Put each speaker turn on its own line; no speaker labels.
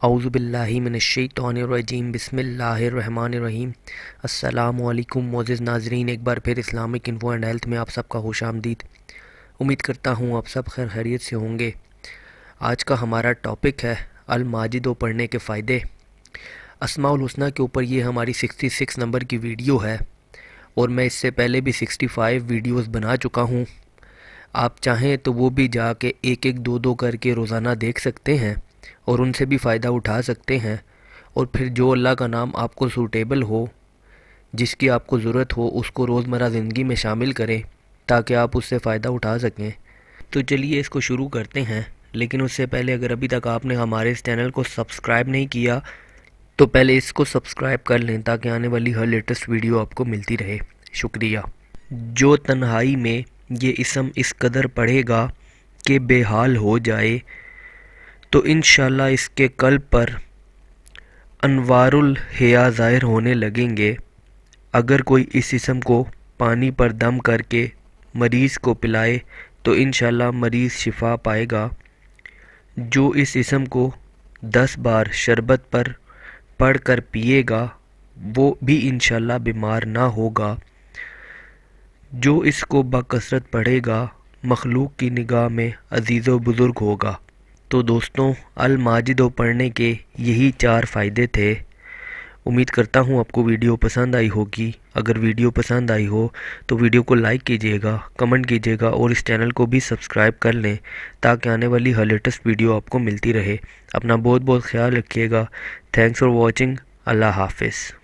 اعوذ باللہ من الشیطان الرجیم بسم اللہ الرحمن الرحیم۔ السلام علیکم معزز ناظرین، ایک بار پھر اسلامک انفو اینڈ ہیلتھ میں آپ سب کا خوش آمدید۔ امید کرتا ہوں آپ سب خیر خیریت سے ہوں گے۔ آج کا ہمارا ٹاپک ہے الماجد و پڑھنے کے فائدے۔ اسماء الحسنہ کے اوپر یہ ہماری 66 نمبر کی ویڈیو ہے، اور میں اس سے پہلے بھی 65 ویڈیوز بنا چکا ہوں۔ آپ چاہیں تو وہ بھی جا کے ایک دو کر کے روزانہ دیکھ سکتے ہیں اور ان سے بھی فائدہ اٹھا سکتے ہیں، اور پھر جو اللہ کا نام آپ کو سوٹیبل ہو، جس کی آپ کو ضرورت ہو، اس کو روزمرہ زندگی میں شامل کریں تاکہ آپ اس سے فائدہ اٹھا سکیں۔ تو چلیے اس کو شروع کرتے ہیں، لیکن اس سے پہلے اگر ابھی تک آپ نے ہمارے اس چینل کو سبسکرائب نہیں کیا تو پہلے اس کو سبسکرائب کر لیں تاکہ آنے والی ہر لیٹسٹ ویڈیو آپ کو ملتی رہے۔ شکریہ۔ جو تنہائی میں یہ اسم اس قدر پڑھے گا کہ بے حال ہو جائے تو انشاءاللہ اس کے قلب پر انوار الحیا ظاہر ہونے لگیں گے۔ اگر کوئی اس اسم کو پانی پر دم کر کے مریض کو پلائے تو انشاءاللہ مریض شفا پائے گا۔ جو اس اسم کو 10 بار شربت پر پڑھ کر پیے گا وہ بھی انشاءاللہ بیمار نہ ہوگا۔ جو اس کو بکثرت پڑھے گا مخلوق کی نگاہ میں عزیز و بزرگ ہوگا۔ تو دوستوں، الماجد و پڑھنے کے یہی 4 فائدے تھے۔ امید کرتا ہوں آپ کو ویڈیو پسند آئی ہوگی۔ اگر ویڈیو پسند آئی ہو تو ویڈیو کو لائک کیجیے گا، کمنٹ کیجیے گا، اور اس چینل کو بھی سبسکرائب کر لیں تاکہ آنے والی ہر لیٹسٹ ویڈیو آپ کو ملتی رہے۔ اپنا بہت بہت خیال رکھیے گا۔ Thanks for watching. اللہ حافظ۔